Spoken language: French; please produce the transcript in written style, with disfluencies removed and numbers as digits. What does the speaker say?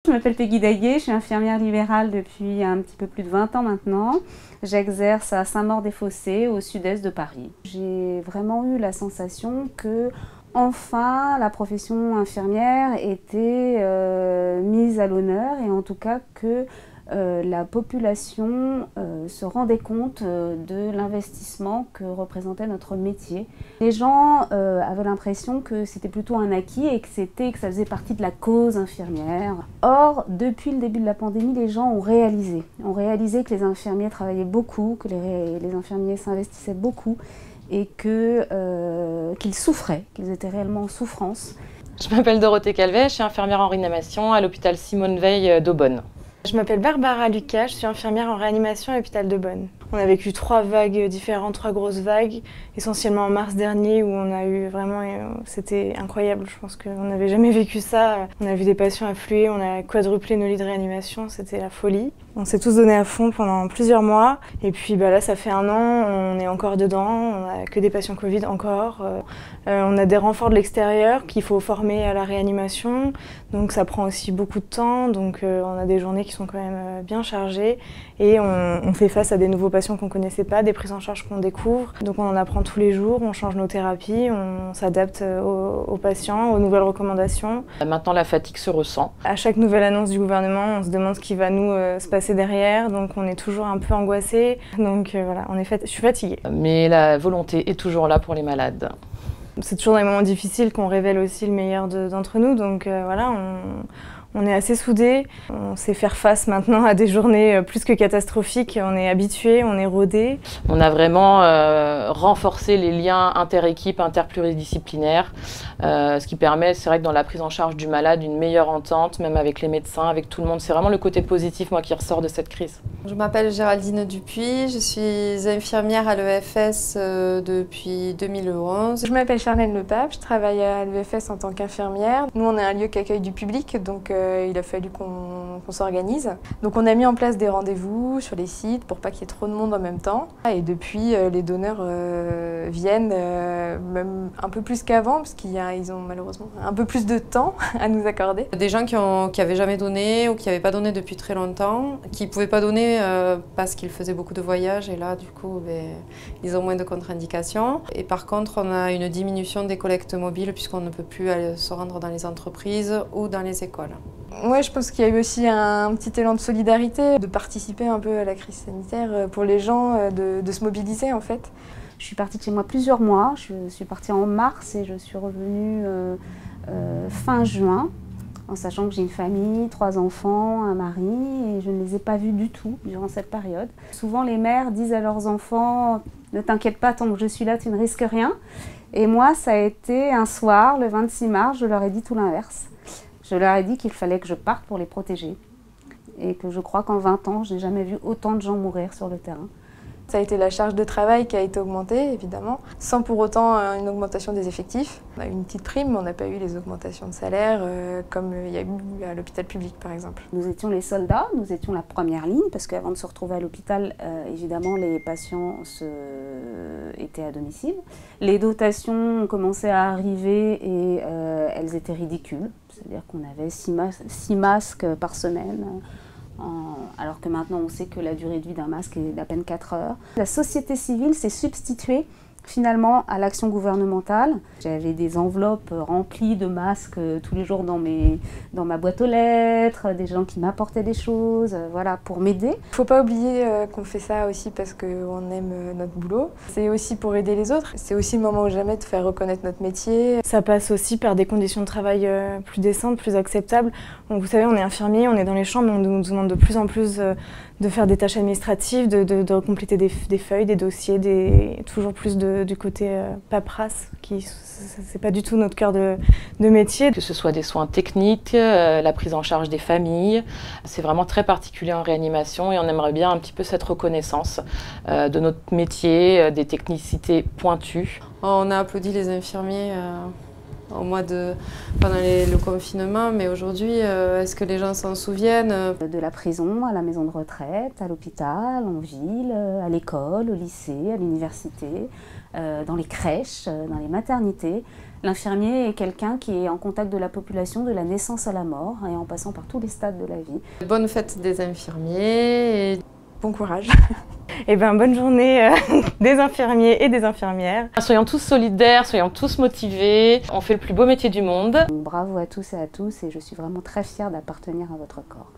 Je m'appelle Peggy Daguet, je suis infirmière libérale depuis un petit peu plus de 20 ans maintenant. J'exerce à Saint-Maur-des-Fossés, au sud-est de Paris. J'ai vraiment eu la sensation que, enfin, la profession infirmière était mise à l'honneur et en tout cas que la population se rendait compte de l'investissement que représentait notre métier. Les gens avaient l'impression que c'était plutôt un acquis et que ça faisait partie de la cause infirmière. Or, depuis le début de la pandémie, les gens ont réalisé que les infirmiers travaillaient beaucoup, que les infirmiers s'investissaient beaucoup et qu'ils souffraient, qu'ils étaient réellement en souffrance. Je m'appelle Dorothée Calvet, je suis infirmière en réanimation à l'hôpital Simone Veil d'Aubonne. Je m'appelle Barbara Lucas, je suis infirmière en réanimation à l'hôpital de Bonn. On a vécu 3 vagues différentes, 3 grosses vagues, essentiellement en mars dernier où on a eu vraiment, c'était incroyable, je pense qu'on n'avait jamais vécu ça. On a vu des patients affluer, on a quadruplé nos lits de réanimation, c'était la folie. On s'est tous donné à fond pendant plusieurs mois et puis là ça fait 1 an, on est encore dedans, on n'a que des patients Covid encore. On a des renforts de l'extérieur qu'il faut former à la réanimation, donc ça prend aussi beaucoup de temps, donc on a des journées qui sont quand même bien chargées et on fait face à des nouveaux patients qu'on ne connaissait pas, des prises en charge qu'on découvre. Donc on en apprend tous les jours, on change nos thérapies, on s'adapte aux patients, aux nouvelles recommandations. Maintenant la fatigue se ressent. À chaque nouvelle annonce du gouvernement, on se demande ce qui va nous se passer derrière, donc on est toujours un peu angoissé. Donc voilà, je suis fatiguée. Mais la volonté est toujours là pour les malades. C'est toujours dans les moments difficiles qu'on révèle aussi le meilleur d'entre nous, donc voilà, on est assez soudés. On sait faire face maintenant à des journées plus que catastrophiques. On est habitués, on est rodés. On a vraiment renforcé les liens inter-équipes, interpluridisciplinaires, ce qui permet, c'est vrai que dans la prise en charge du malade, une meilleure entente, même avec les médecins, avec tout le monde. C'est vraiment le côté positif, moi, qui ressort de cette crise. Je m'appelle Géraldine Dupuis, je suis infirmière à l'EFS depuis 2011. Je m'appelle Charlène Lepape, je travaille à l'EFS en tant qu'infirmière. Nous, on est un lieu qui accueille du public, donc il a fallu qu'on s'organise. Donc on a mis en place des rendez-vous sur les sites pour pas qu'il y ait trop de monde en même temps. Et depuis, les donneurs viennent même un peu plus qu'avant, parce qu'ils ont malheureusement un peu plus de temps à nous accorder. Des gens qui n'avaient jamais donné ou qui n'avaient pas donné depuis très longtemps, qui ne pouvaient pas donner parce qu'ils faisaient beaucoup de voyages et là du coup ils ont moins de contre-indications. Et par contre on a une diminution des collectes mobiles puisqu'on ne peut plus aller se rendre dans les entreprises ou dans les écoles. Ouais, je pense qu'il y a eu aussi un petit élan de solidarité, de participer un peu à la crise sanitaire pour les gens, de se mobiliser en fait. Je suis partie de chez moi plusieurs mois, je suis partie en mars et je suis revenue fin juin, en sachant que j'ai une famille, 3 enfants, un mari, et je ne les ai pas vus du tout durant cette période. Souvent les mères disent à leurs enfants « Ne t'inquiète pas, tant que je suis là, tu ne risques rien ». Et moi, ça a été un soir, le 26 mars, je leur ai dit tout l'inverse. Je leur ai dit qu'il fallait que je parte pour les protéger et que je crois qu'en 20 ans, je n'ai jamais vu autant de gens mourir sur le terrain. Ça a été la charge de travail qui a été augmentée, évidemment, sans pour autant une augmentation des effectifs. On a eu une petite prime, mais on n'a pas eu les augmentations de salaire comme il y a eu à l'hôpital public, par exemple. Nous étions les soldats, nous étions la première ligne, parce qu'avant de se retrouver à l'hôpital, évidemment, les patients étaient à domicile. Les dotations ont commencé à arriver et elles étaient ridicules. C'est-à-dire qu'on avait 6 masques par semaine. Alors que maintenant on sait que la durée de vie d'un masque est d'à peine 4 heures. La société civile s'est substituée finalement à l'action gouvernementale. J'avais des enveloppes remplies de masques tous les jours dans ma boîte aux lettres, des gens qui m'apportaient des choses, voilà, pour m'aider. Il ne faut pas oublier qu'on fait ça aussi parce qu'on aime notre boulot. C'est aussi pour aider les autres. C'est aussi le moment ou jamais de faire reconnaître notre métier. Ça passe aussi par des conditions de travail plus décentes, plus acceptables. Donc, vous savez, on est infirmier, on est dans les chambres, on nous demande de plus en plus de faire des tâches administratives, de compléter des feuilles, des dossiers, toujours plus du côté paperasse, c'est pas du tout notre cœur de métier. Que ce soit des soins techniques, la prise en charge des familles, c'est vraiment très particulier en réanimation et on aimerait bien un petit peu cette reconnaissance de notre métier, des technicités pointues. On a applaudi les infirmiers pendant le confinement, mais aujourd'hui, est-ce que les gens s'en souviennent? De la prison à la maison de retraite, à l'hôpital, en ville, à l'école, au lycée, à l'université, dans les crèches, dans les maternités. L'infirmier est quelqu'un qui est en contact de la population de la naissance à la mort et en passant par tous les stades de la vie. Bonne fête des infirmiers et bon courage. Et bonne journée des infirmiers et des infirmières. Soyons tous solidaires, soyons tous motivés. On fait le plus beau métier du monde. Bravo à tous et à tous et je suis vraiment très fière d'appartenir à votre corps.